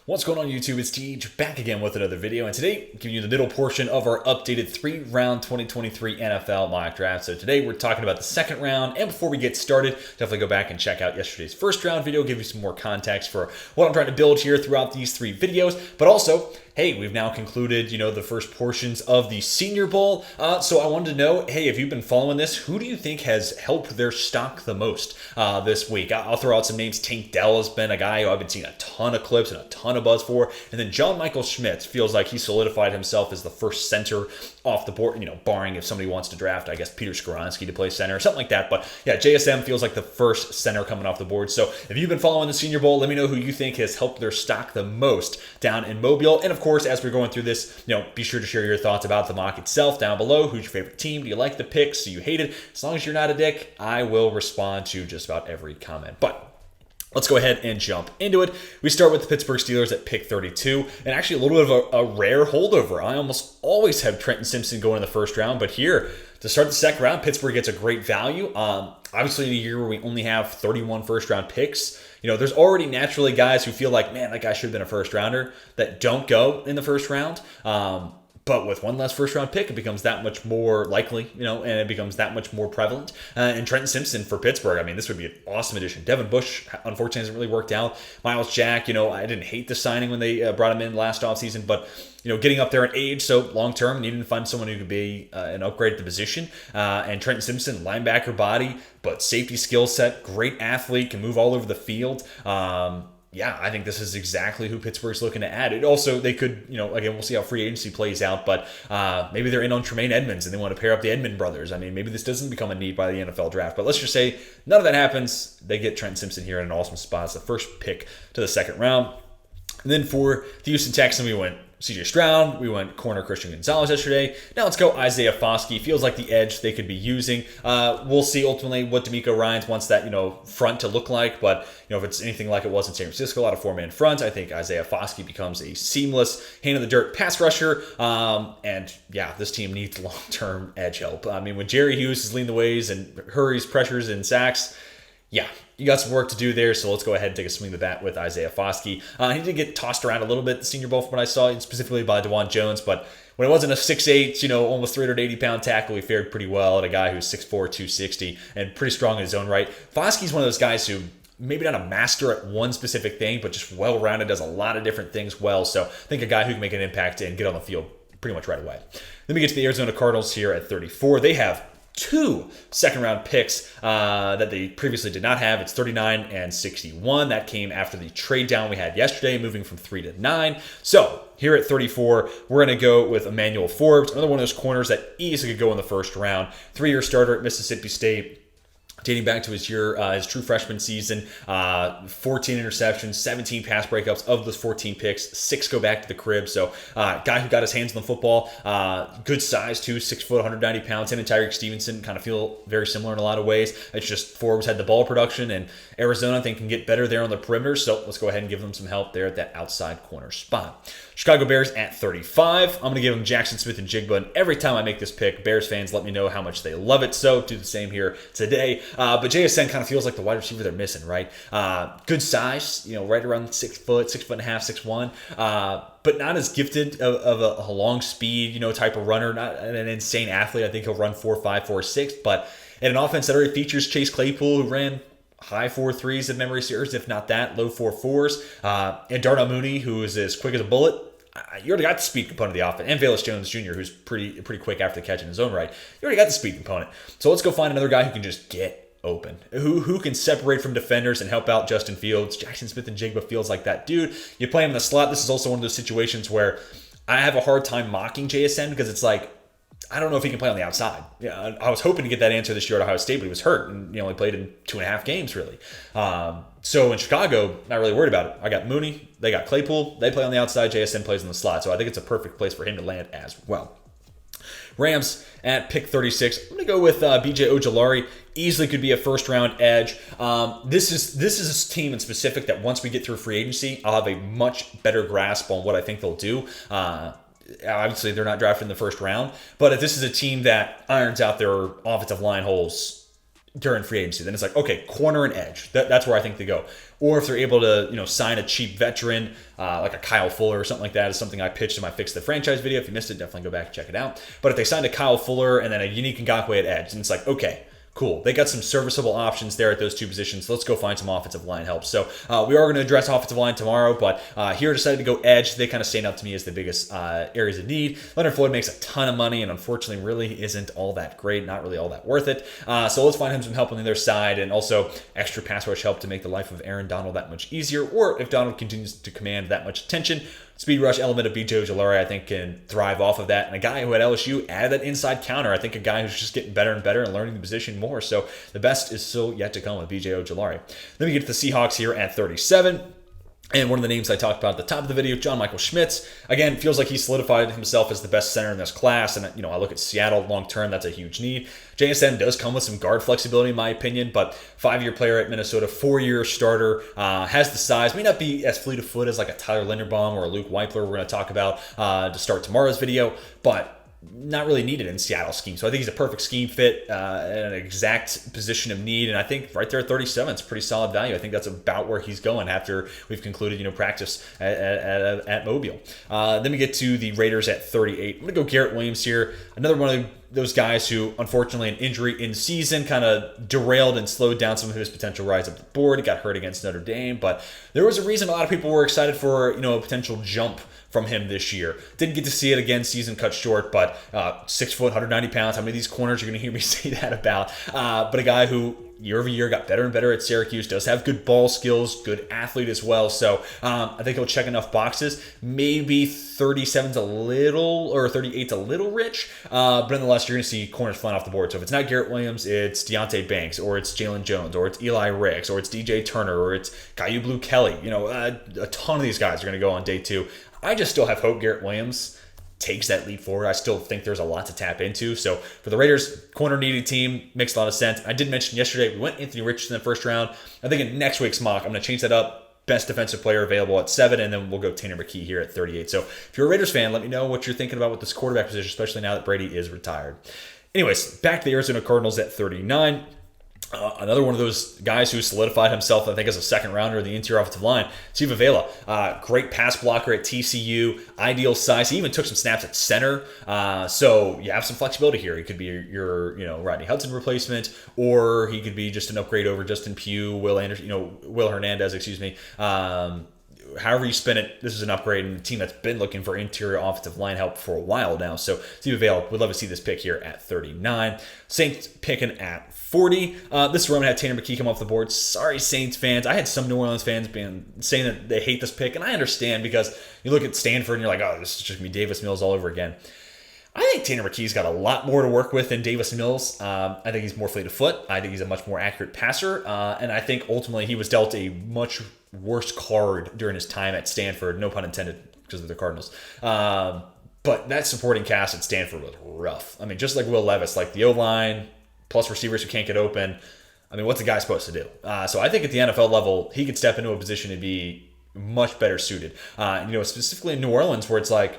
What's going on YouTube? It's Teej back again with another video, and today I'm giving you the middle portion of our updated 3-round 2023 NFL mock draft. So today we're talking about the second round, and before we get started, definitely go back and check out yesterday's first round video, give you some more context for what I'm trying to build here throughout these three videos, but also, hey, we've now concluded, the first portions of the Senior Bowl. So I wanted to know, hey, if you've been following this, who do you think has helped their stock the most this week? I'll throw out some names. Tank Dell has been a guy who I've been seeing a ton of clips and a ton of buzz for. And then John Michael Schmitz feels like he solidified himself as the first center off the board, barring if somebody wants to draft, I guess, Peter Skoronski to play center or something like that. But yeah, JSM feels like the first center coming off the board. So if you've been following the Senior Bowl, let me know who you think has helped their stock the most down in Mobile. And of course, as we're going through this, be sure to share your thoughts about the mock itself down below. Who's your favorite team? Do you like the picks? Do you hate it? As long as you're not a dick, I will respond to just about every comment. But let's go ahead and jump into it. We start with the Pittsburgh Steelers at pick 32, and actually a little bit of a rare holdover. I almost always have Trenton Simpson going in the first round, but here, to start the second round, Pittsburgh gets a great value. Obviously, in a year where we only have 31 first-round picks, there's already naturally guys who feel like, man, that guy should have been a first-rounder that don't go in the first round. But with one less first-round pick, it becomes that much more likely, and it becomes that much more prevalent. And Trenton Simpson for Pittsburgh, this would be an awesome addition. Devin Bush, unfortunately, hasn't really worked out. Miles Jack, I didn't hate the signing when they brought him in last offseason, but getting up there in age, so long-term, needing to find someone who could be an upgrade at the position. And Trenton Simpson, linebacker body, but safety skill set, great athlete, can move all over the field. Yeah, I think this is exactly who Pittsburgh's looking to add. It also, they could, again, we'll see how free agency plays out, but maybe they're in on Tremaine Edmonds and they want to pair up the Edmond brothers. Maybe this doesn't become a need by the NFL draft, but let's just say none of that happens. They get Trent Simpson here in an awesome spot. It's the first pick to the second round. And then for the Houston Texans, we went CJ Stroud, we went corner Christian Gonzalez yesterday. Now let's go Isaiah Foskey. Feels like the edge they could be using. We'll see ultimately what D'Amico Ryans wants that, front to look like. But, if it's anything like it was in San Francisco, out of four-man front, I think Isaiah Foskey becomes a seamless hand-in-the-dirt pass rusher. And, yeah, this team needs long-term edge help. When Jerry Hughes is leading the ways and hurries, pressures, and sacks, yeah, you got some work to do there, so let's go ahead and take a swing of the bat with Isaiah Foskey. He did get tossed around a little bit at the Senior Bowl from what I saw, specifically by DeJuan Jones, but when it wasn't a 6'8", almost 380-pound tackle, he fared pretty well at a guy who's 6'4", 260, and pretty strong in his own right. Foskey's one of those guys who maybe not a master at one specific thing, but just well-rounded, does a lot of different things well, so I think a guy who can make an impact and get on the field pretty much right away. Then we get to the Arizona Cardinals here at 34. They have two second-round picks that they previously did not have. It's 39 and 61. That came after the trade down we had yesterday, moving from 3 to 9. So here at 34, we're going to go with Emmanuel Forbes, another one of those corners that easily could go in the first round. 3-year starter at Mississippi State, dating back to his true freshman season. 14 interceptions, 17 pass breakups. Of those 14 picks, 6 go back to the crib. So guy who got his hands on the football, good size too, 6 foot, 190 pounds. Him and Tyreek Stevenson kind of feel very similar in a lot of ways. It's just Forbes had the ball production, and Arizona, I think, can get better there on the perimeter. So let's go ahead and give them some help there at that outside corner spot. Chicago Bears at 35. I'm going to give them Jackson Smith-Njigba, and every time I make this pick, Bears fans let me know how much they love it. So do the same here today. But JSN kind of feels like the wide receiver they're missing, right? Good size, right around 6 foot, 6'1.5", 6'1", but not as gifted of a long speed, type of runner. Not an insane athlete. I think he'll run 4.5, 4.6, but in an offense that already features Chase Claypool, who ran high 4.3s if memory serves, if not that, low 4.4s, and Darnell Mooney, who is as quick as a bullet. You already got the speed component of the offense, and Velus Jones Jr., who's pretty quick after the catch in his own right. You already got the speed component. So let's go find another guy who can just get open, who can separate from defenders and help out Justin Fields. Jackson Smith-Njigba feels like that dude. You play him in the slot. This is also one of those situations where I have a hard time mocking JSN because it's like, I don't know if he can play on the outside. Yeah, I was hoping to get that answer this year at Ohio State, but he was hurt and only played in 2.5 games, really. So in Chicago, not really worried about it. I got Mooney. They got Claypool. They play on the outside. JSN plays in the slot. So I think it's a perfect place for him to land as well. Rams at pick 36. I'm going to go with B.J. Ojulari. Easily could be a first-round edge. This is a team in specific that once we get through free agency, I'll have a much better grasp on what I think they'll do. Obviously, they're not drafted in the first round, but if this is a team that irons out their offensive line holes during free agency, then it's like, okay, corner and edge. That's where I think they go. Or if they're able to, sign a cheap veteran like a Kyle Fuller or something like that, is something I pitched in my Fix the Franchise video. If you missed it, definitely go back and check it out. But if they signed a Kyle Fuller and then a Unique Ngakoue at edge, and it's like, okay, cool. They got some serviceable options there at those two positions. Let's go find some offensive line help. So we are going to address offensive line tomorrow, but here I decided to go edge. They kind of stand out to me as the biggest areas of need. Leonard Floyd makes a ton of money and unfortunately really isn't all that great, not really all that worth it. So let's find him some help on the other side and also extra pass rush help to make the life of Aaron Donald that much easier. Or if Donald continues to command that much attention, speed rush element of B.J. Ojulari, I think, can thrive off of that. And a guy who at LSU added that inside counter, I think a guy who's just getting better and better and learning the position more. So the best is still yet to come with B.J. Ojulari. Then we get to the Seahawks here at 37. And one of the names I talked about at the top of the video, John Michael Schmitz, again, feels like he solidified himself as the best center in this class. And, I look at Seattle long term, that's a huge need. JSN does come with some guard flexibility, in my opinion, but 5-year player at Minnesota, 4-year starter, has the size, may not be as fleet of foot as like a Tyler Linderbaum or a Luke Weipler we're going to talk about to start tomorrow's video, but not really needed in Seattle scheme. So I think he's a perfect scheme fit, an exact position of need. And I think right there at 37, it's pretty solid value. I think that's about where he's going after we've concluded, practice at Mobile. Then we get to the Raiders at 38. I'm going to go Garrett Williams here. Another one of those guys who, unfortunately, an injury in season kind of derailed and slowed down some of his potential rise up the board. He got hurt against Notre Dame, but there was a reason a lot of people were excited for, a potential jump from him this year. Didn't get to see it again, season cut short, but 6 foot, 190 pounds. How many of these corners are going to hear me say that about? But a guy who year over year got better and better at Syracuse, does have good ball skills, good athlete as well. So I think he'll check enough boxes. Maybe 37's a little, or 38's a little rich, but nonetheless, you're going to see corners flying off the board. So if it's not Garrett Williams, it's Deonte Banks, or it's Jalen Jones, or it's Eli Ricks, or it's DJ Turner, or it's Caillou Blue Kelly. A ton of these guys are going to go on day 2. I just still have hope Garrett Williams takes that leap forward. I still think there's a lot to tap into. So for the Raiders, corner needed team, makes a lot of sense. I did mention yesterday, we went Anthony Richardson in the first round. I think in next week's mock, I'm going to change that up. Best defensive player available at 7, and then we'll go Tanner McKee here at 38. So if you're a Raiders fan, let me know what you're thinking about with this quarterback position, especially now that Brady is retired. Anyways, back to the Arizona Cardinals at 39. Another one of those guys who solidified himself, I think, as a second rounder of the interior offensive line, Steve Avila. Great pass blocker at TCU, ideal size. He even took some snaps at center. So you have some flexibility here. He could be your Rodney Hudson replacement, or he could be just an upgrade over Justin Pugh, Will Hernandez, excuse me. However you spin it, this is an upgrade in a team that's been looking for interior offensive line help for a while now. So Steve Avila, would love to see this pick here at 39. Saints picking at 40. This run had Tanner McKee come off the board. Sorry, Saints fans. I had some New Orleans fans saying that they hate this pick, and I understand because you look at Stanford and you're like, oh, this is just going to be Davis Mills all over again. I think Tanner McKee's got a lot more to work with than Davis Mills. I think he's more fleet of foot. I think he's a much more accurate passer. And I think ultimately he was dealt a much worse card during his time at Stanford. No pun intended because of the Cardinals. But that supporting cast at Stanford was rough. I mean, just like Will Levis, like the O-line plus receivers who can't get open. I mean, what's a guy supposed to do? So I think at the NFL level, he could step into a position to be much better suited. Specifically in New Orleans where it's like,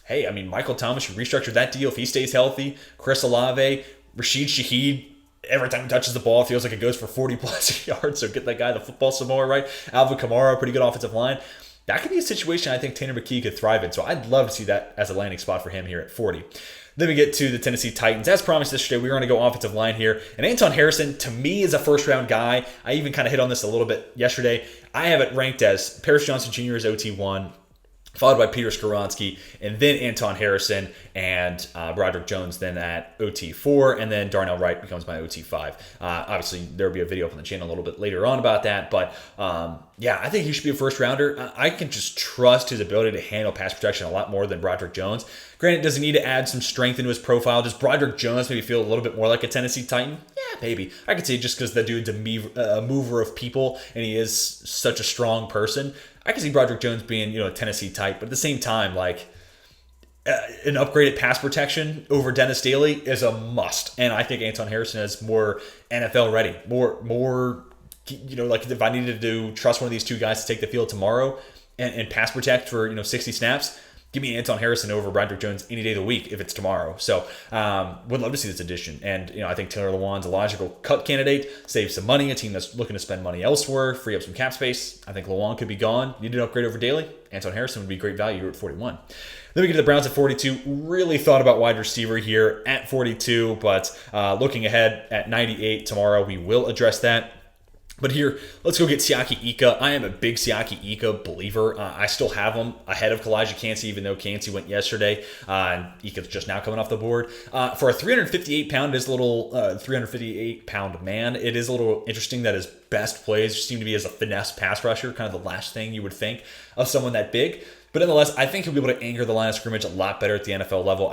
hey, I mean, Michael Thomas should restructure that deal if he stays healthy. Chris Olave, Rashid Shaheed, every time he touches the ball, it feels like it goes for 40-plus yards. So get that guy the football some more, right? Alvin Kamara, pretty good offensive line. That could be a situation I think Tanner McKee could thrive in. So I'd love to see that as a landing spot for him here at 40. Then we get to the Tennessee Titans. As promised yesterday, we were going to go offensive line here. And Anton Harrison, to me, is a first-round guy. I even kind of hit on this a little bit yesterday. I have it ranked as Paris Johnson Jr. as OT1, followed by Peter Skoronski, and then Anton Harrison and Broderick Jones then at OT4, and then Darnell Wright becomes my OT5. Obviously, there will be a video up on the channel a little bit later on about that, but I think he should be a first rounder. I can just trust his ability to handle pass protection a lot more than Broderick Jones. Granted, does he need to add some strength into his profile? Does Broderick Jones maybe feel a little bit more like a Tennessee Titan? Yeah, maybe. I could say just because the dude's a mover of people and he is such a strong person. I can see Broderick Jones being, a Tennessee type, but at the same time, like an upgraded pass protection over Dennis Daly is a must. And I think Anton Harrison is more NFL ready, more, like if I needed to trust one of these two guys to take the field tomorrow and pass protect for, 60 snaps, give me Anton Harrison over Broderick Jones any day of the week if it's tomorrow. So would love to see this addition. And I think Taylor Lewan's a logical cut candidate, save some money, a team that's looking to spend money elsewhere, free up some cap space. I think Lewan could be gone. Need an upgrade over Daly. Anton Harrison would be great value at 41. Then we get to the Browns at 42. Really thought about wide receiver here at 42, but looking ahead at 98 tomorrow, we will address that. But here, let's go get Siaki Ika. I am a big Siaki Ika believer. I still have him ahead of Kalijah Kancey, even though Kancey went yesterday. And Ika's just now coming off the board. For a 358-pound, 358-pound man, it is a little interesting that his best plays seem to be as a finesse pass rusher, kind of the last thing you would think of someone that big. But nonetheless, I think he'll be able to anchor the line of scrimmage a lot better at the NFL level.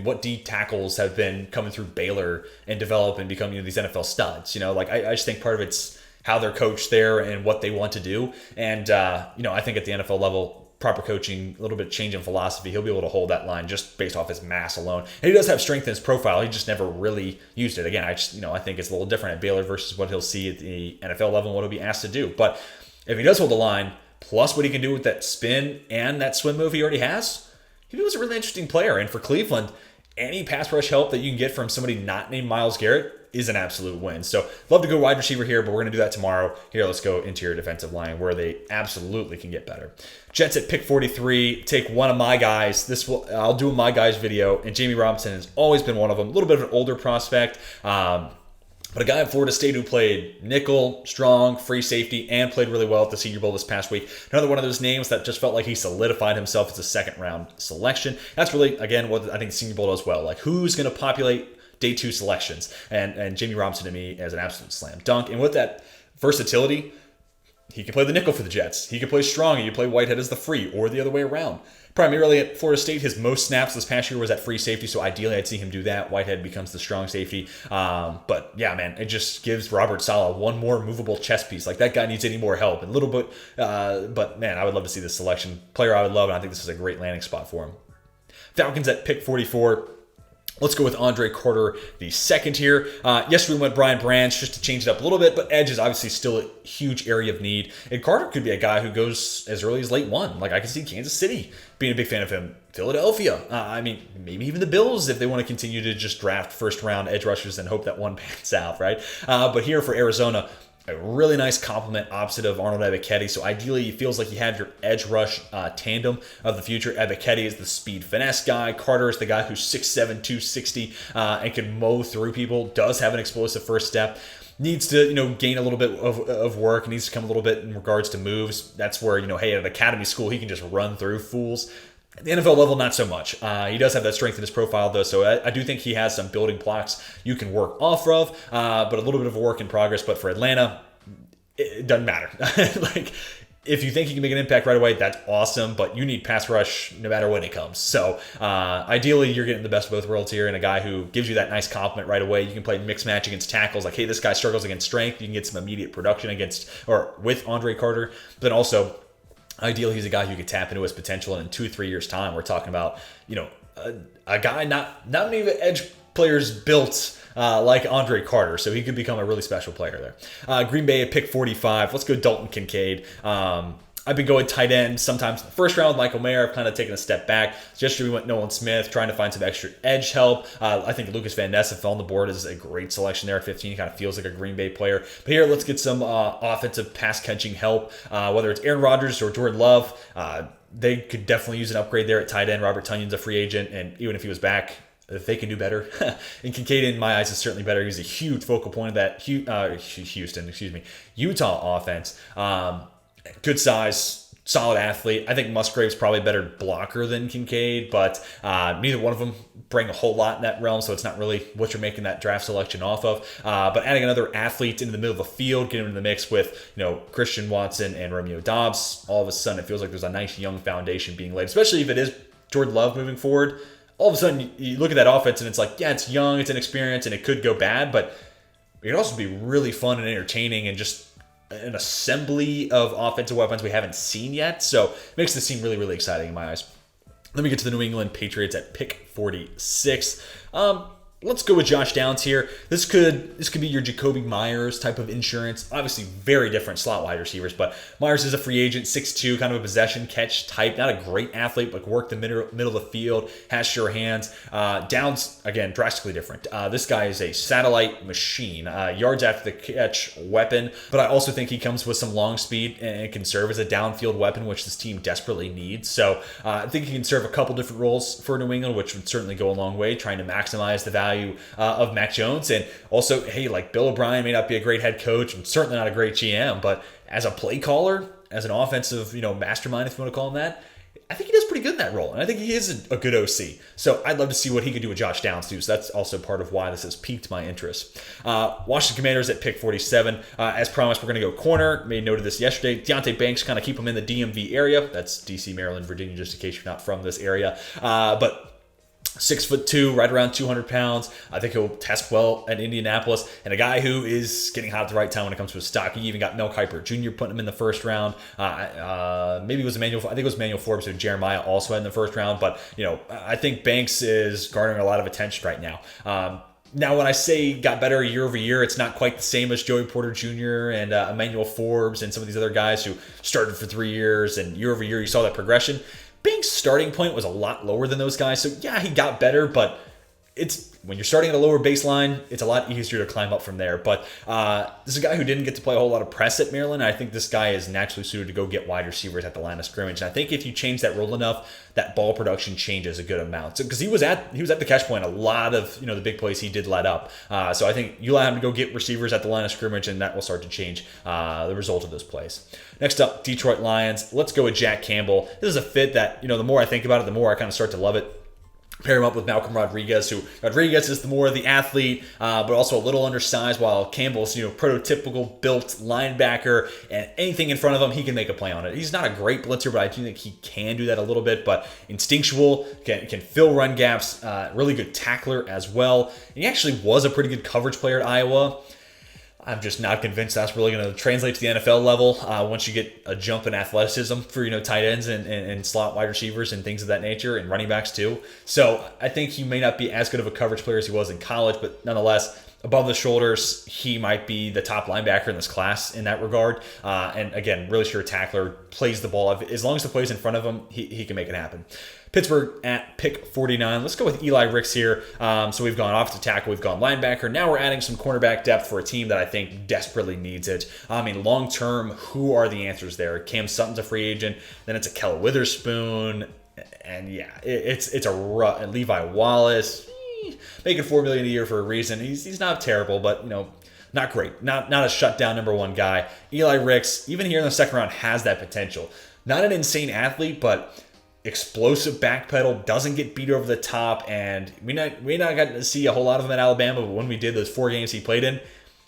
What D tackles have been coming through Baylor and develop and become these NFL studs. I just think part of it's how they're coached there and what they want to do. And I think at the NFL level, proper coaching, a little bit of change in philosophy, he'll be able to hold that line just based off his mass alone. And he does have strength in his profile. He just never really used it. Again, I think it's a little different at Baylor versus what he'll see at the NFL level and what he'll be asked to do. But if he does hold the line, plus what he can do with that spin and that swim move he already has, he was a really interesting player. And for Cleveland, any pass rush help that you can get from somebody not named Myles Garrett is an absolute win. So love to go wide receiver here, but we're going to do that tomorrow. Here, let's go interior defensive line where they absolutely can get better. Jets at pick 43. Take one of my guys. I'll do a my guys video, and Jamie Robinson has always been one of them. A little bit of an older prospect. But a guy at Florida State who played nickel, strong, free safety, and played really well at the Senior Bowl this past week. Another one of those names that just felt like he solidified himself as a second-round selection. That's really, again, what I think the Senior Bowl does well. Like, who's going to populate day 2 selections? And Jamie Robinson, to me, is an absolute slam dunk. And with that versatility, he can play the nickel for the Jets. He can play strong, and you play Whitehead as the free, or the other way around. Primarily at Florida State, his most snaps this past year was at free safety, so ideally I'd see him do that. Whitehead becomes the strong safety. But yeah, man, it just gives Robert Saleh one more movable chess piece. Like, that guy needs any more help. And a little bit, but man, I would love to see this selection. Player I would love, and I think this is a great landing spot for him. Falcons at pick 44. Let's go with Andre Carter, the second here. Yesterday we went Brian Branch just to change it up a little bit, but edge is obviously still a huge area of need. And Carter could be a guy who goes as early as late 1. Like, I can see Kansas City being a big fan of him. Philadelphia. Maybe even the Bills if they want to continue to just draft first-round edge rushers and hope that one pans out, right? But here for Arizona, a really nice complement opposite of Arnold Ebiketie. So ideally, it feels like you have your edge rush tandem of the future. Ebiketie is the speed finesse guy. Carter is the guy who's 6'7", 260, and can mow through people. Does have an explosive first step. Needs to, gain a little bit of work. Needs to come a little bit in regards to moves. That's where, hey, at an academy school, he can just run through fools. At the NFL level, not so much. He does have that strength in his profile, though, so I do think he has some building blocks you can work off of, but a little bit of a work in progress. But for Atlanta, it doesn't matter. Like, if you think he can make an impact right away, that's awesome, but you need pass rush no matter when it comes. So ideally, you're getting the best of both worlds here, and a guy who gives you that nice compliment right away. You can play mix match against tackles. Like, hey, this guy struggles against strength. You can get some immediate production with Andre Carter, but then also, ideally, he's a guy who could tap into his potential, and in 2-3 years' time, we're talking about, a guy not many of the edge players built like Andre Carter, so he could become a really special player there. Green Bay at pick 45. Let's go Dalton Kincaid. I've been going tight end sometimes in the first round with Michael Mayer. I've kind of taken a step back. Yesterday we went Nolan Smith, trying to find some extra edge help. I think Lucas Van Ness fell on the board is a great selection there at 15. He kind of feels like a Green Bay player. But here, let's get some offensive pass-catching help, whether it's Aaron Rodgers or Jordan Love. They could definitely use an upgrade there at tight end. Robert Tunyon's a free agent, and even if he was back, if they can do better. And Kincaid, in my eyes, is certainly better. He's a huge focal point of that Utah offense. Good size, solid athlete. I think Musgrave's probably a better blocker than Kincaid, but neither one of them bring a whole lot in that realm, so it's not really what you're making that draft selection off of. But adding another athlete into the middle of the field, getting him in the mix with Christian Watson and Romeo Doubs, all of a sudden it feels like there's a nice young foundation being laid, especially if it is Jordan Love moving forward. All of a sudden you look at that offense and it's like, yeah, it's young, it's inexperienced, and it could go bad, but it could also be really fun and entertaining and just an assembly of offensive weapons we haven't seen yet. So it makes this seem really, really exciting in my eyes. Then we get to the New England Patriots at pick 46. Let's go with Josh Downs here. This could be your Jacoby Myers type of insurance. Obviously, very different slot wide receivers, but Myers is a free agent, 6'2", kind of a possession catch type. Not a great athlete, but work the middle of the field, has sure hands. Downs, again, drastically different. This guy is a satellite machine, yards after the catch weapon, but I also think he comes with some long speed and can serve as a downfield weapon, which this team desperately needs. So I think he can serve a couple different roles for New England, which would certainly go a long way, trying to maximize the value of Mac Jones. And also, hey, like Bill O'Brien may not be a great head coach and certainly not a great GM, but as a play caller, as an offensive, mastermind, if you want to call him that, I think he does pretty good in that role. And I think he is a good OC. So I'd love to see what he could do with Josh Downs too. So that's also part of why this has piqued my interest. Washington Commanders at pick 47. As promised, we're going to go corner. Made note of this yesterday. Deonte Banks, kind of keep him in the DMV area. That's DC, Maryland, Virginia, just in case you're not from this area. But 6'2", right around 200 pounds. I think he'll test well at Indianapolis. And a guy who is getting hot at the right time when it comes to his stock. He even got Mel Kiper Jr. putting him in the first round. Maybe it was Emmanuel Forbes or Jeremiah also in the first round. But, I think Banks is garnering a lot of attention right now. Now, when I say got better year over year, it's not quite the same as Joey Porter Jr. and Emmanuel Forbes and some of these other guys who started for 3 years. And year over year, you saw that progression. Banks' starting point was a lot lower than those guys. So, yeah, he got better, but when you're starting at a lower baseline, it's a lot easier to climb up from there. But this is a guy who didn't get to play a whole lot of press at Maryland. I think this guy is naturally suited to go get wide receivers at the line of scrimmage. And I think if you change that role enough, that ball production changes a good amount. So because he was at the catch point, a lot of the big plays he did let up. So I think you allow him to go get receivers at the line of scrimmage, and that will start to change the result of those plays. Next up, Detroit Lions. Let's go with Jack Campbell. This is a fit that the more I think about it, the more I kind of start to love it. Pair him up with Malcolm Rodriguez, who Rodriguez is the more of the athlete, but also a little undersized, while Campbell's prototypical built linebacker, and anything in front of him, he can make a play on it. He's not a great blitzer, but I do think he can do that a little bit, but instinctual, can fill run gaps, really good tackler as well. And he actually was a pretty good coverage player at Iowa. I'm just not convinced that's really going to translate to the NFL level once you get a jump in athleticism for tight ends and slot wide receivers and things of that nature, and running backs too. So I think he may not be as good of a coverage player as he was in college, but nonetheless, above the shoulders, he might be the top linebacker in this class in that regard. And again, really sure tackler, plays the ball. As long as the play's in front of him, he can make it happen. Pittsburgh at pick 49. Let's go with Eli Ricks here. So we've gone offensive tackle, we've gone linebacker. Now we're adding some cornerback depth for a team that I think desperately needs it. I mean, long term, who are the answers there? Cam Sutton's a free agent. Then it's a Kel Witherspoon. And yeah, it's a Levi Wallace. Making $4 million a year for a reason. He's not terrible, but not great. Not a shutdown number one guy. Eli Ricks, even here in the second round, has that potential. Not an insane athlete, but explosive back pedal, doesn't get beat over the top, and we not got to see a whole lot of him at Alabama, but when we did those 4 games he played in,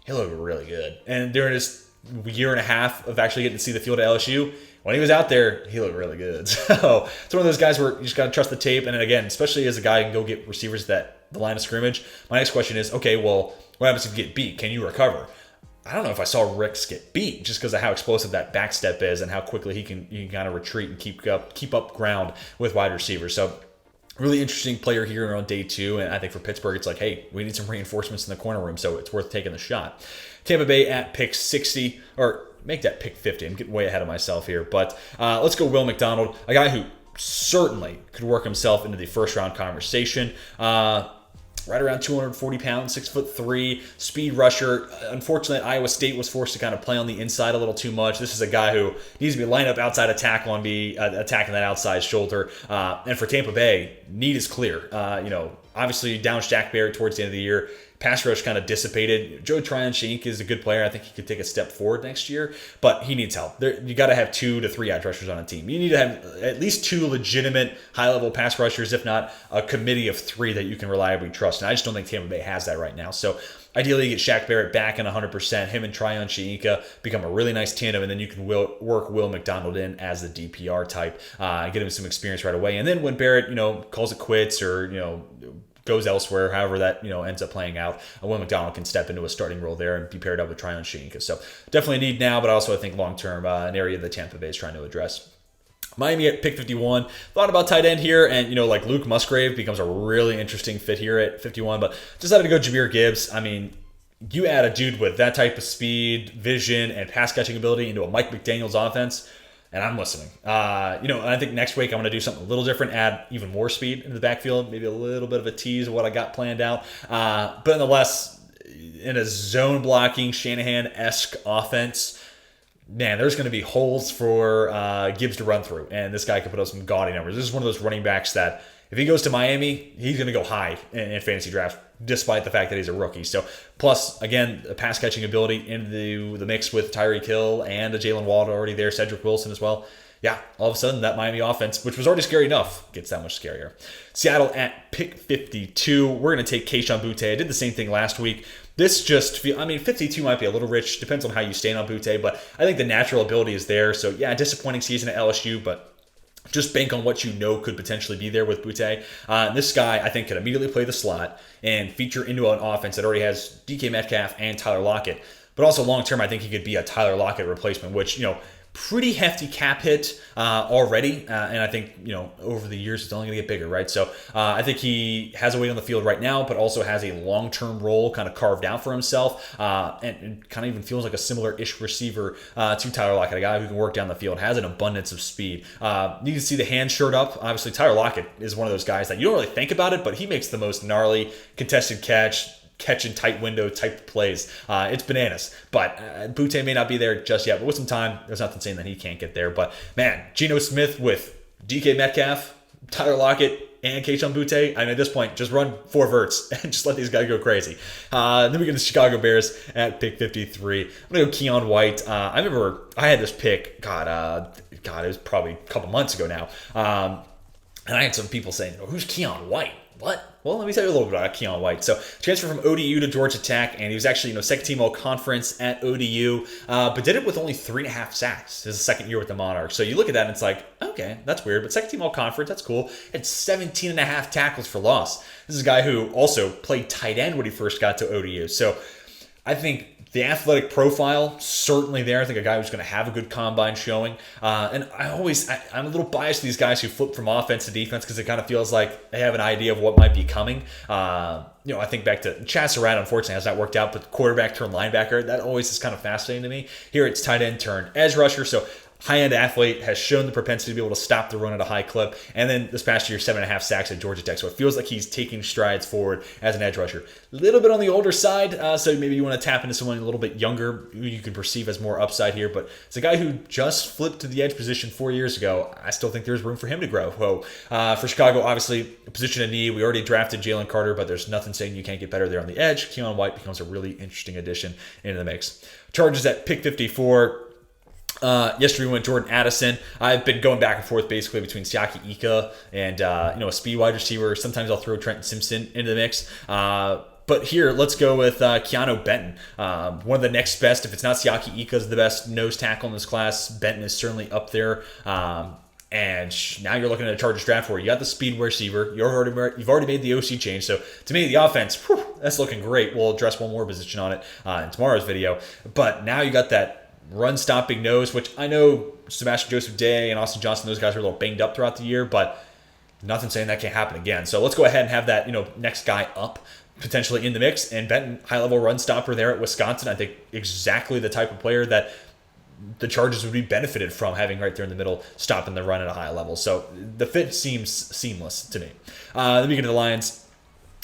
he looked really good. And during his year and a half of actually getting to see the field at LSU, when he was out there, he looked really good. So it's one of those guys where you just got to trust the tape. And then again, especially as a guy who can go get receivers at the line of scrimmage, my next question is, okay, well, what happens if you get beat? Can you recover? I don't know if I saw Ricks get beat just because of how explosive that back step is and how quickly he can kind of retreat and keep up ground with wide receivers. So really interesting player here on day 2. And I think for Pittsburgh, it's like, hey, we need some reinforcements in the corner room, so it's worth taking the shot. Tampa Bay at pick 60, or make that pick 50. I'm getting way ahead of myself here. But let's go Will McDonald, a guy who certainly could work himself into the first round conversation. Right around 240 pounds, 6'3", speed rusher. Unfortunately, Iowa State was forced to kind of play on the inside a little too much. This is a guy who needs to be lined up outside a tackle and be attacking that outside shoulder. And for Tampa Bay, need is clear. Obviously down Shaq Barrett towards the end of the year. Pass rush kind of dissipated. Joe Tryon-Shoyinka is a good player. I think he could take a step forward next year, but he needs help. You got to have 2 to 3 edge rushers on a team. You need to have at least 2 legitimate high-level pass rushers, if not a committee of 3 that you can reliably trust. And I just don't think Tampa Bay has that right now. So ideally, you get Shaq Barrett back in 100%. Him and Tryon-Shoyinka become a really nice tandem, and then you can work Will McDonald in as the DPR type, get him some experience right away. And then when Barrett, calls it quits or goes elsewhere, however that ends up playing out, Will McDonald can step into a starting role there and be paired up with Tryon-Shoyinka. So definitely a need now, but also I think long term an area that Tampa Bay is trying to address. Miami at pick 51. Thought about tight end here, and like Luke Musgrave becomes a really interesting fit here at 51, but decided to go Jahmyr Gibbs. I mean, you add a dude with that type of speed, vision, and pass catching ability into a Mike McDaniels offense, and I'm listening. And I think next week I'm going to do something a little different, add even more speed into the backfield, maybe a little bit of a tease of what I got planned out. But nonetheless, in a zone blocking Shanahan-esque offense, man, there's going to be holes for Gibbs to run through, and this guy can put up some gaudy numbers. This is one of those running backs that if he goes to Miami, he's going to go high in fantasy drafts, despite the fact that he's a rookie. So, plus, again, a pass-catching ability into the mix with Tyreek Hill and a Jalen Waddle already there, Cedric Wilson as well. Yeah, all of a sudden, that Miami offense, which was already scary enough, gets that much scarier. Seattle at pick 52. We're going to take Kayshon Boutte. I did the same thing last week. This just, 52 might be a little rich. Depends on how you stand on Boutte, but I think the natural ability is there. So, yeah, disappointing season at LSU, but just bank on what you know could potentially be there with Boutte. This guy, I think, could immediately play the slot and feature into an offense that already has DK Metcalf and Tyler Lockett. But also long-term, I think he could be a Tyler Lockett replacement, which, pretty hefty cap hit already, and I think over the years it's only going to get bigger, right? So I think he has a weight on the field right now, but also has a long-term role kind of carved out for himself, and kind of even feels like a similar-ish receiver to Tyler Lockett, a guy who can work down the field, has an abundance of speed. You can see the hand shirt up. Obviously, Tyler Lockett is one of those guys that you don't really think about it, but he makes the most gnarly contested catch in tight window type plays. It's bananas. But Boutte may not be there just yet. But with some time, there's nothing saying that he can't get there. But man, Geno Smith with DK Metcalf, Tyler Lockett, and Kayshon Boutte. I mean, at this point, just run 4 verts and just let these guys go crazy. Then we get the Chicago Bears at pick 53. I'm going to go Keon White. I remember I had this pick, it was probably a couple months ago now. And I had some people saying, who's Keon White? What? Well, let me tell you a little bit about Keon White. So, transferred from ODU to Georgia Tech, and he was actually, second team all-conference at ODU, but did it with only 3.5 sacks his second year with the Monarchs. So, you look at that, and it's like, okay, that's weird, but second team all-conference, that's cool. Had 17.5 tackles for loss. This is a guy who also played tight end when he first got to ODU. So, I think the athletic profile, certainly there. I think a guy who's going to have a good combine showing. And I'm a little biased to these guys who flip from offense to defense because it kind of feels like they have an idea of what might be coming. I think back to Chad Surratt, unfortunately, has not worked out, but quarterback turned linebacker, that always is kind of fascinating to me. Here it's tight end turned edge rusher. So high-end athlete, has shown the propensity to be able to stop the run at a high clip. And then this past year, 7.5 sacks at Georgia Tech. So it feels like he's taking strides forward as an edge rusher. A little bit on the older side, so maybe you want to tap into someone a little bit younger who you can perceive as more upside here. But it's a guy who just flipped to the edge position 4 years ago. I still think there's room for him to grow. For Chicago, obviously, a position of need. We already drafted Jalen Carter, but there's nothing saying you can't get better there on the edge. Keon White becomes a really interesting addition into the mix. Chargers at pick 54. Yesterday we went Jordan Addison. I've been going back and forth basically between Siaki Ika and a speed wide receiver. Sometimes I'll throw Trenton Simpson into the mix. But here, let's go with Keanu Benton. One of the next best. If it's not Siaki Ika is the best nose tackle in this class, Benton is certainly up there. And now you're looking at a Chargers draft where you got the speed receiver. You've already made the OC change. So to me, the offense, that's looking great. We'll address one more position on it in tomorrow's video. But now you got that run-stopping nose, which I know Sebastian Joseph Day and Austin Johnson, those guys are a little banged up throughout the year, but nothing saying that can't happen again. So let's go ahead and have that next guy up potentially in the mix. And Benton, high-level run stopper there at Wisconsin, I think exactly the type of player that the Chargers would be benefited from having right there in the middle, stopping the run at a high level. So the fit seems seamless to me. Then we get to the Lions.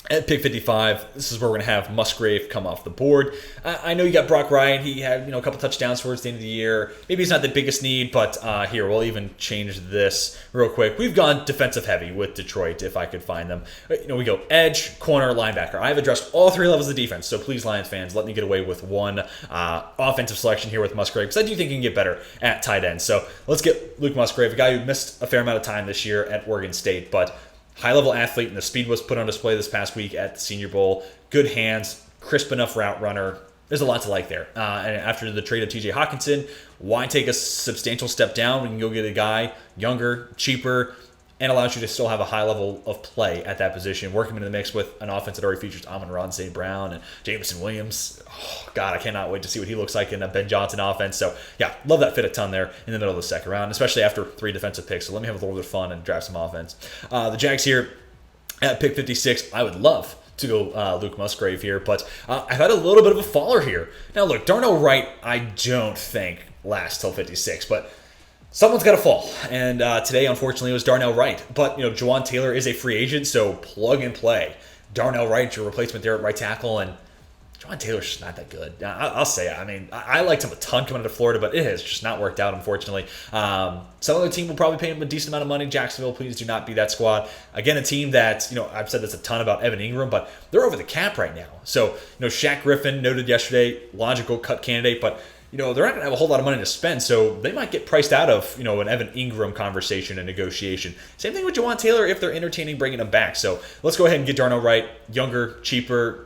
At pick 55, this is where we're going to have Musgrave come off the board. I know you got Brock Wright. He had a couple touchdowns towards the end of the year. Maybe he's not the biggest need, but here, we'll even change this real quick. We've gone defensive heavy with Detroit, if I could find them. We go edge, corner, linebacker. I've addressed all 3 levels of defense, so please, Lions fans, let me get away with one offensive selection here with Musgrave, because I do think he can get better at tight end. So let's get Luke Musgrave, a guy who missed a fair amount of time this year at Oregon State, but high-level athlete, and the speed was put on display this past week at the Senior Bowl. Good hands, crisp enough route runner. There's a lot to like there. And after the trade of TJ Hawkinson, why take a substantial step down? We can go get a guy younger, cheaper, and allows you to still have a high level of play at that position. Work him into the mix with an offense that already features Amon-Ra St. Brown and Jameson Williams. Oh, God, I cannot wait to see what he looks like in a Ben Johnson offense. So, yeah, love that fit a ton there in the middle of the second round, especially after 3 defensive picks. So let me have a little bit of fun and draft some offense. The Jags here at pick 56, I would love to go Luke Musgrave here, but I've had a little bit of a faller here. Now, look, Darnell Wright, I don't think lasts till 56, but someone's got to fall, and today, unfortunately, it was Darnell Wright. But, Jawaan Taylor is a free agent, so plug and play. Darnell Wright, your replacement there at right tackle, and Jawaan Taylor's just not that good. I'll say it. I mean, I liked him a ton coming out of Florida, but it has just not worked out, unfortunately. Some other team will probably pay him a decent amount of money. Jacksonville, please do not be that squad. Again, a team that, I've said this a ton about Evan Ingram, but they're over the cap right now. So, Shaq Griffin noted yesterday, logical cut candidate, but they're not going to have a whole lot of money to spend, so they might get priced out of, an Evan Ingram conversation and negotiation. Same thing with Jawaan Taylor if they're entertaining bringing him back. So let's go ahead and get Darnell Wright, younger, cheaper,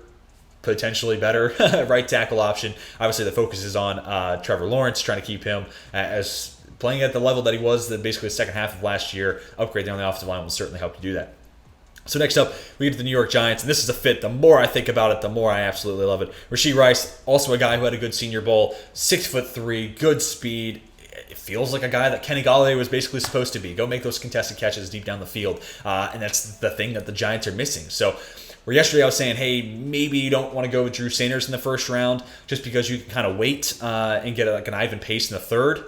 potentially better right tackle option. Obviously, the focus is on Trevor Lawrence, trying to keep him as playing at the level that he was basically the second half of last year. Upgrade on the offensive line will certainly help you do that. So next up, we get to the New York Giants, and this is a fit. The more I think about it, the more I absolutely love it. Rashee Rice, also a guy who had a good Senior Bowl, 6'3", good speed. It feels like a guy that Kenny Golladay was basically supposed to be. Go make those contested catches deep down the field, and that's the thing that the Giants are missing. So where yesterday I was saying, hey, maybe you don't want to go with Drew Sanders in the first round just because you can kind of wait and get like an Ivan Pace in the third.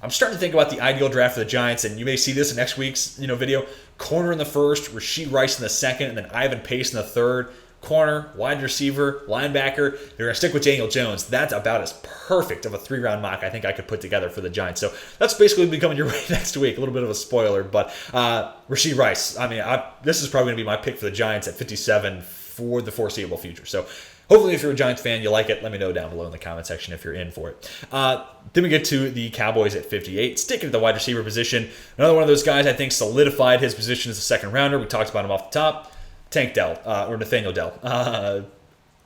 I'm starting to think about the ideal draft for the Giants, and you may see this in next week's video. Corner in the first, Rashee Rice in the second, and then Ivan Pace in the third. Corner, wide receiver, linebacker. You're going to stick with Daniel Jones. That's about as perfect of a 3-round mock I think I could put together for the Giants. So that's basically becoming your way next week. A little bit of a spoiler, but Rashee Rice. I mean, this is probably going to be my pick for the Giants at 57 for the foreseeable future. So hopefully, if you're a Giants fan, you like it. Let me know down below in the comment section if you're in for it. Then we get to the Cowboys at 58. Sticking to the wide receiver position. Another one of those guys I think solidified his position as a second rounder. We talked about him off the top. Tank Dell, or Nathaniel Dell.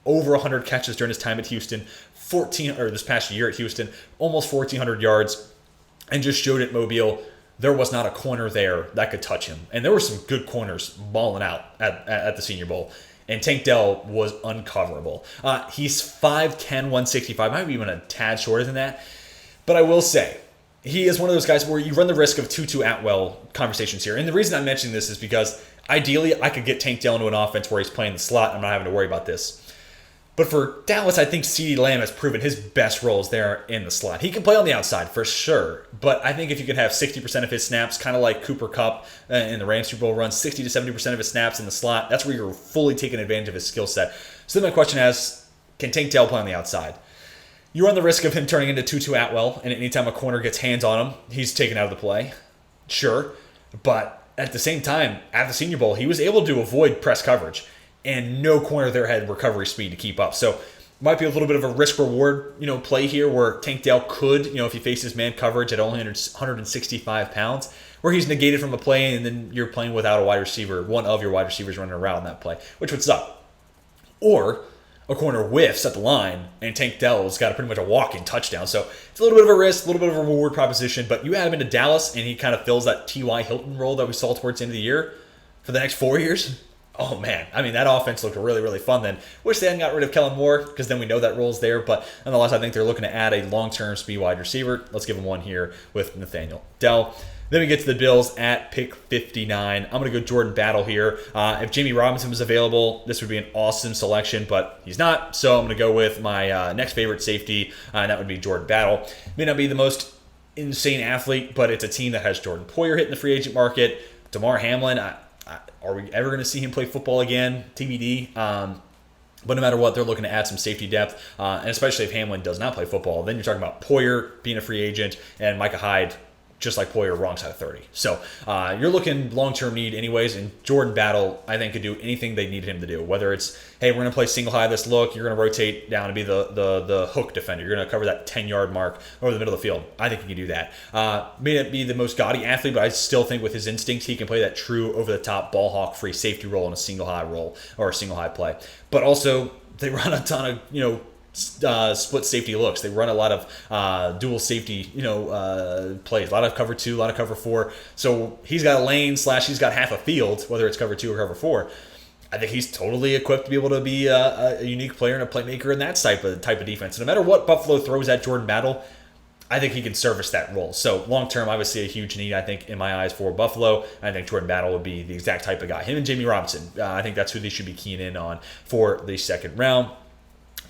Over 100 catches during his time at Houston. This past year at Houston. Almost 1,400 yards. And just showed at Mobile there was not a corner there that could touch him. And there were some good corners balling out at the Senior Bowl. And Tank Dell was uncoverable. He's 5'10", 165, might be even a tad shorter than that. But I will say, he is one of those guys where you run the risk of Tutu Atwell conversations here. And the reason I'm mentioning this is because ideally I could get Tank Dell into an offense where he's playing the slot. I'm not having to worry about this. But for Dallas, I think CeeDee Lamb has proven his best roles there in the slot. He can play on the outside for sure, but I think if you can have 60% of his snaps, kind of like Cooper Kupp in the Rams Super Bowl run, 60 to 70% of his snaps in the slot, that's where you're fully taking advantage of his skill set. So then my question is, can Tank Dell play on the outside? You run the risk of him turning into Tutu Atwell, and anytime a corner gets hands on him, he's taken out of the play. Sure, but at the same time, at the Senior Bowl, he was able to avoid press coverage. And no corner there had recovery speed to keep up. So might be a little bit of a risk-reward, play here where Tank Dell could, if he faces man coverage at only 165 pounds, where he's negated from a play and then you're playing without a wide receiver, one of your wide receivers running around that play, which would suck. Or a corner whiffs at the line and Tank Dell's got pretty much a walk-in touchdown. So it's a little bit of a risk, a little bit of a reward proposition, but you add him into Dallas and he kind of fills that T.Y. Hilton role that we saw towards the end of the year for the next 4 years. Oh, man. I mean, that offense looked really, really fun then. Wish they hadn't got rid of Kellen Moore because then we know that role's there. But nonetheless, I think they're looking to add a long-term speed wide receiver. Let's give them one here with Nathaniel Dell. Then we get to the Bills at pick 59. I'm going to go Jordan Battle here. If Jamie Robinson was available, this would be an awesome selection, but he's not. So I'm going to go with my next favorite safety, and that would be Jordan Battle. May not be the most insane athlete, but it's a team that has Jordan Poyer hitting the free agent market. Damar Hamlin, are we ever going to see him play football again? TBD. But no matter what, they're looking to add some safety depth, and especially if Hamlin does not play football, then you're talking about Poyer being a free agent and Micah Hyde, just like Poyer, wrong side of 30. So you're looking long-term need anyways, and Jordan Battle, I think, could do anything they needed him to do. Whether it's, hey, we're going to play single high this look, you're going to rotate down and be the hook defender. You're going to cover that 10-yard mark over the middle of the field. I think he can do that. May not be the most gaudy athlete, but I still think with his instincts, he can play that true over-the-top ball hawk free safety role in a single high role or a single high play. But also, they run a ton of, split safety looks. They run a lot of dual safety, plays. A lot of cover 2, a lot of cover 4. So he's got a lane / he's got half a field, whether it's cover 2 or cover 4. I think he's totally equipped to be able to be a unique player and a playmaker in that type of defense. And no matter what Buffalo throws at Jordan Battle, I think he can service that role. So long term, obviously a huge need, I think, in my eyes for Buffalo. I think Jordan Battle would be the exact type of guy. Him and Jamie Robinson, I think that's who they should be keying in on for the second round.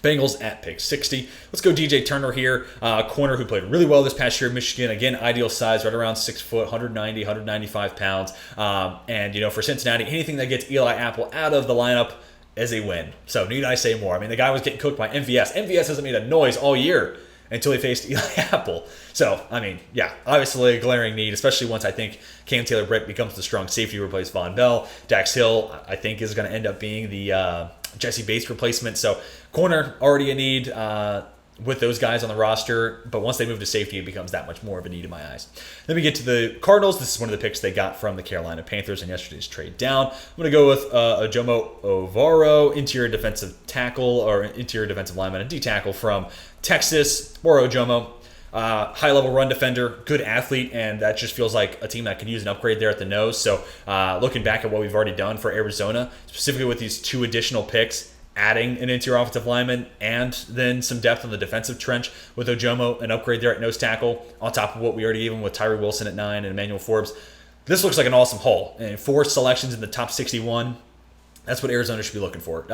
Bengals at pick 60. Let's go DJ Turner here, corner who played really well this past year at Michigan. Again, ideal size, right around 6 foot, 190, 195 pounds. And, for Cincinnati, anything that gets Eli Apple out of the lineup is a win. So need I say more? I mean, the guy was getting cooked by MVS. MVS hasn't made a noise all year until he faced Eli Apple. So, I mean, yeah, obviously a glaring need, especially once I think Cam Taylor-Britt becomes the strong safety to replace Von Bell. Dax Hill, I think, is going to end up being the Jesse Bates replacement. So, corner, already a need with those guys on the roster, but once they move to safety, it becomes that much more of a need in my eyes. Then we get to the Cardinals. This is one of the picks they got from the Carolina Panthers in yesterday's trade down. I'm going to go with Ojomo Ovaro, interior defensive tackle or interior defensive lineman, a D-tackle from Texas. Or Ojomo, high-level run defender, good athlete, and that just feels like a team that could use an upgrade there at the nose. So looking back at what we've already done for Arizona, specifically with these 2 additional picks, adding an interior offensive lineman and then some depth on the defensive trench with Ojomo, an upgrade there at nose tackle, on top of what we already gave him with Tyree Wilson at 9 and Emmanuel Forbes. This looks like an awesome haul. And 4 selections in the top 61, that's what Arizona should be looking for.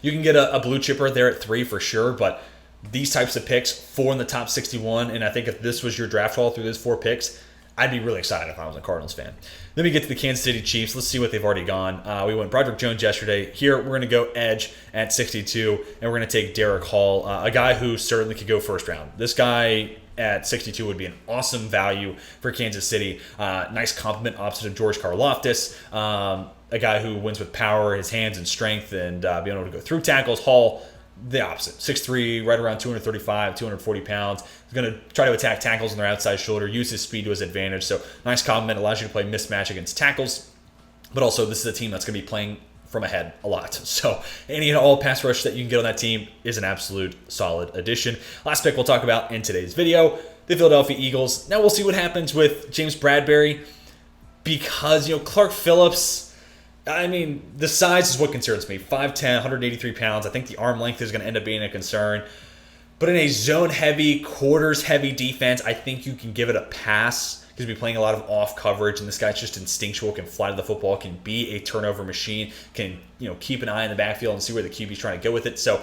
You can get a blue chipper there at 3 for sure, but these types of picks, 4 in the top 61, and I think if this was your draft haul through those 4 picks, I'd be really excited if I was a Cardinals fan. Then we get to the Kansas City Chiefs. Let's see what they've already gone. We went Broderick Jones yesterday. Here, we're going to go edge at 62, and we're going to take Derek Hall, a guy who certainly could go first round. This guy at 62 would be an awesome value for Kansas City. Nice compliment opposite of George Karlaftis, a guy who wins with power, his hands and strength, and being able to go through tackles. Hall, the opposite. 6'3", right around 235, 240 pounds. He's going to try to attack tackles on their outside shoulder, use his speed to his advantage. So nice compliment, allows you to play mismatch against tackles. But also, this is a team that's going to be playing from ahead a lot. So any and all pass rush that you can get on that team is an absolute solid addition. Last pick we'll talk about in today's video, the Philadelphia Eagles. Now we'll see what happens with James Bradberry because, Clark Phillips, I mean, the size is what concerns me. 5'10", 183 pounds. I think the arm length is going to end up being a concern. But in a zone-heavy, quarters-heavy defense, I think you can give it a pass because we'll be playing a lot of off coverage, and this guy's just instinctual, can fly to the football, can be a turnover machine, can keep an eye in the backfield and see where the QB's trying to go with it. So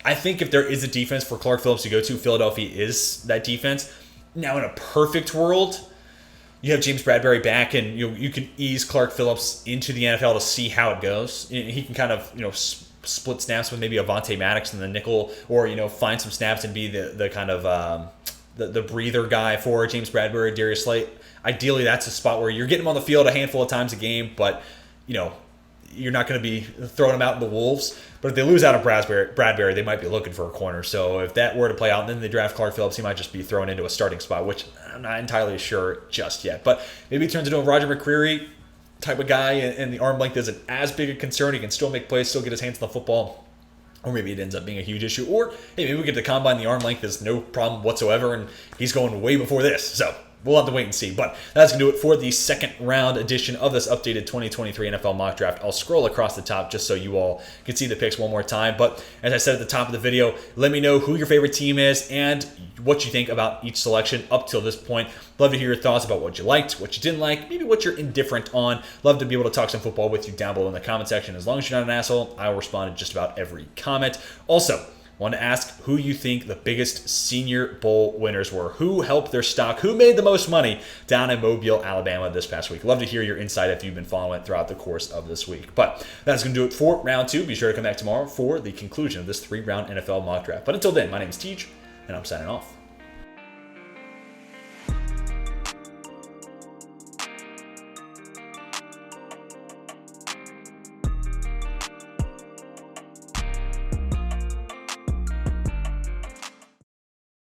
I think if there is a defense for Clark Phillips to go to, Philadelphia is that defense. Now, in a perfect world, you have James Bradberry back, and you can ease Clark Phillips into the NFL to see how it goes. He can kind of split snaps with maybe Avonte Maddox in the nickel, or find some snaps and be the kind of the breather guy for James Bradberry, Darius Slate. Ideally, that's a spot where you're getting him on the field a handful of times a game, but you're not going to be throwing him out in the wolves. But if they lose out on Bradberry, they might be looking for a corner. So if that were to play out and then they draft Clark Phillips, he might just be thrown into a starting spot, which I'm not entirely sure just yet. But maybe he turns into a Roger McCreary type of guy, and the arm length isn't as big a concern. He can still make plays, still get his hands on the football. Or maybe it ends up being a huge issue. Or, hey, maybe we get to the combine, the arm length is no problem whatsoever, and he's going way before this. So we'll have to wait and see. But that's going to do it for the second round edition of this updated 2023 NFL mock draft. I'll scroll across the top just so you all can see the picks one more time. But as I said at the top of the video, let me know who your favorite team is and what you think about each selection up till this point. Love to hear your thoughts about what you liked, what you didn't like, maybe what you're indifferent on. Love to be able to talk some football with you down below in the comment section. As long as you're not an asshole, I will respond to just about every comment. Also, want to ask who you think the biggest Senior Bowl winners were. Who helped their stock? Who made the most money down in Mobile, Alabama this past week? Love to hear your insight if you've been following it throughout the course of this week. But that's going to do it for round 2. Be sure to come back tomorrow for the conclusion of this 3-round NFL mock draft. But until then, my name is Tej, and I'm signing off.